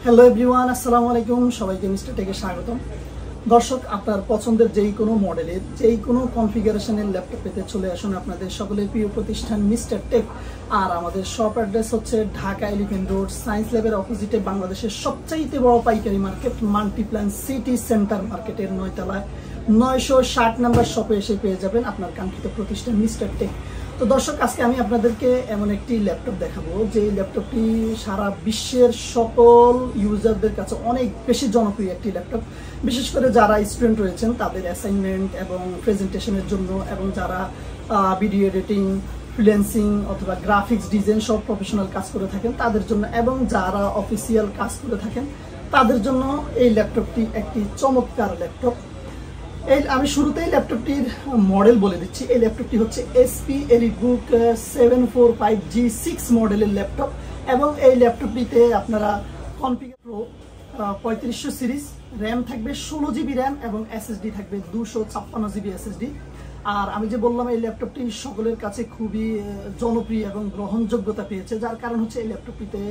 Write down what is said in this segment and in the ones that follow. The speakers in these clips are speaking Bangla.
হ্যালো এভরিওয়ান, আসসালামু আলাইকুম। সবাইকে মিস্টার টেকে স্বাগতম। দর্শক, আপনার পছন্দের যেই কোনো মডেলের যেই কোনো কনফিগারেশনের ল্যাপটপ পেতে চলে আসুন আপনাদের সকলের প্রিয় প্রতিষ্ঠান মিস্টার টেক। আর আমাদের শপ অ্যাড্রেস হচ্ছে ঢাকা এলিফ্যান্ট রোড, সায়েন্স ল্যাবের অপোজিটে, বাংলাদেশের সবচাইতে বড় পাইকারি মার্কেট মাল্টিপ্ল্যান সিটি সেন্টার মার্কেটের 9 তলায় 960 নাম্বার শপে এসে পেয়ে যাবেন আপনার কাঙ্ক্ষিত প্রতিষ্ঠান মিস্টার টেক। তো দর্শক, আজকে আমি আপনাদেরকে এমন একটি ল্যাপটপ দেখাবো যে ল্যাপটপটি সারা বিশ্বের সকল ইউজারদের কাছে অনেক বেশি জনপ্রিয় একটি ল্যাপটপ। বিশেষ করে যারা স্টুডেন্ট রয়েছেন তাদের অ্যাসাইনমেন্ট এবং প্রেজেন্টেশনের জন্য, এবং যারা ভিডিও এডিটিং, ফ্রিল্যান্সিং অথবা গ্রাফিক্স ডিজাইন সব প্রফেশনাল কাজ করে থাকেন তাদের জন্য, এবং যারা অফিসিয়াল কাজ করে থাকেন তাদের জন্য এই ল্যাপটপটি একটি চমৎকার ল্যাপটপ। আমি শুরুতেই ল্যাপটপটির মডেল বলে দিচ্ছি। এই ল্যাপটপটি হচ্ছে এসপি এলিটবুক 745G6 মডেলের ল্যাপটপ, এবং এই ল্যাপটপটিতে আপনারা কনফিগার প্রো 3500 সিরিজ, র্যাম থাকবে 16GB র্যাম এবং এসএসডি থাকবে 256GB এসএসডি। আর আমি যে বললাম এই ল্যাপটপটি সকলের কাছে খুবই জনপ্রিয় এবং গ্রহণযোগ্যতা পেয়েছে, যার কারণ হচ্ছে এই ল্যাপটপটিতে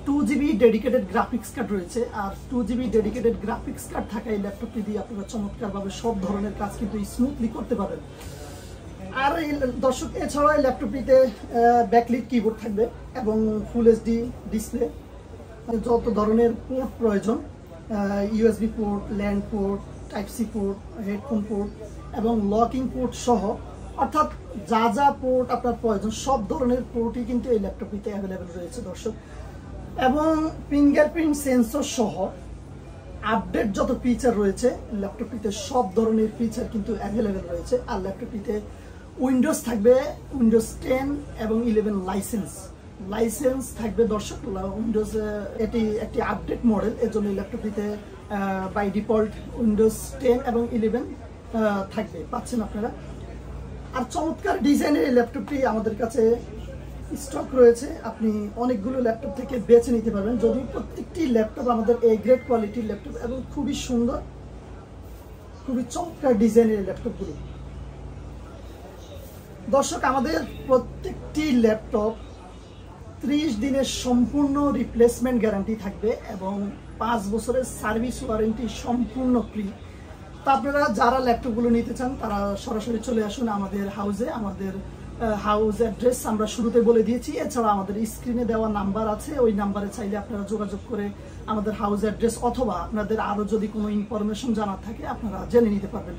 2GB ডেডিকেটেড গ্রাফিক্স কার্ড রয়েছে। আর 2GB ডেডিকেটেড গ্রাফিক্স কার্ড থাকা এই ল্যাপটপটি দিয়ে আপনারা চমৎকারভাবে সব ধরনের কাজ কিন্তু স্মুথলি করতে পারেন। আর এই দর্শক, এছাড়াও এই ল্যাপটপটিতে ব্যাকলিট কিবোর্ড থাকবে এবং ফুল এইচডি ডিসপ্লে, যত ধরনের পোর্ট প্রয়োজন, USB port, land port, type C port, headphone port এবং লকিং পোর্ট সহ, অর্থাৎ যা যা পোর্ট আপনার প্রয়োজন সব ধরনের পোর্টই কিন্তু এই ল্যাপটপটিতে অ্যাভেলেবেল রয়েছে দর্শক। এবং ফিঙ্গারপ্রিন্ট সেন্সর সহ আপডেট যত ফিচার রয়েছে ল্যাপটপটিতে সব ধরনের ফিচার কিন্তু অ্যাভেলেবেল রয়েছে। আর ল্যাপটপটিতে উইন্ডোজ থাকবে, উইন্ডোজ 10 এবং 11 লাইসেন্স থাকবে দর্শক। উইন্ডোজ এটি একটি আপডেট মডেল, এর জন্য ল্যাপটপটিতে বাই ডিফল্ট উইন্ডোজ 10 এবং 11 থাকবে, পাচ্ছেন আপনারা। আর চমৎকার ডিজাইনের এই ল্যাপটপটি আমাদের কাছে স্টক রয়েছে, আপনি অনেকগুলো ল্যাপটপ থেকে বেছে নিতে পারবেন, যদি প্রত্যেকটি ল্যাপটপ আমাদের এই গ্রেড কোয়ালিটির ল্যাপটপ এবং খুবই সুন্দর, খুবই চমৎকার ডিজাইনের এই ল্যাপটপগুলো। দর্শক, আমাদের প্রত্যেকটি ল্যাপটপ 30 দিনের সম্পূর্ণ রিপ্লেসমেন্ট গ্যারান্টি থাকবে এবং 5 বছরের সার্ভিস ওয়ারেন্টি সম্পূর্ণ ফ্রি। তো আপনারা যারা ল্যাপটপগুলো নিতে চান তারা সরাসরি চলে আসুন আমাদের হাউসে। আমাদের হাউস অ্যাড্রেস আমরা শুরুতে বলে দিয়েছি, এছাড়া আমাদের স্ক্রিনে দেওয়া নাম্বার আছে, ওই নাম্বারে চাইলে আপনারা যোগাযোগ করে আমাদের হাউস অ্যাড্রেস অথবা আপনাদের আরও যদি কোনো ইনফরমেশন জানার থাকে আপনারা জেনে নিতে পারবেন।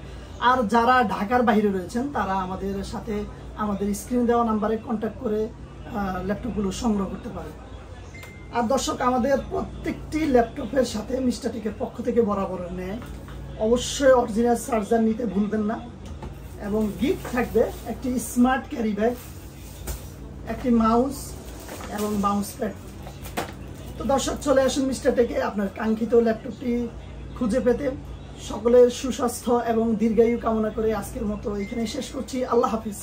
আর যারা ঢাকার বাইরে রয়েছেন তারা আমাদের সাথে আমাদের স্ক্রিনে দেওয়া নাম্বারে কন্ট্যাক্ট করে ল্যাপটপগুলো সংগ্রহ করতে পারেন। আর দর্শক, আমাদের প্রত্যেকটি ল্যাপটপের সাথে মিস্টার টেকের পক্ষ থেকে বরাবরের ন্যায় অবশ্যই অরিজিনাল চার্জার নিতে ভুলবেন না, এবং গিফট থাকবে একটি স্মার্ট ক্যারি ব্যাগ, একটি মাউস এবং মাউস প্যাড। তো দর্শক, চলে আসুন মিস্টার টেকে আপনার কাঙ্ক্ষিত ল্যাপটপটি খুঁজে পেতে। সকলের সুস্বাস্থ্য এবং দীর্ঘায়ু কামনা করে আজকের মতো এখানে শেষ করছি। আল্লাহ হাফিজ।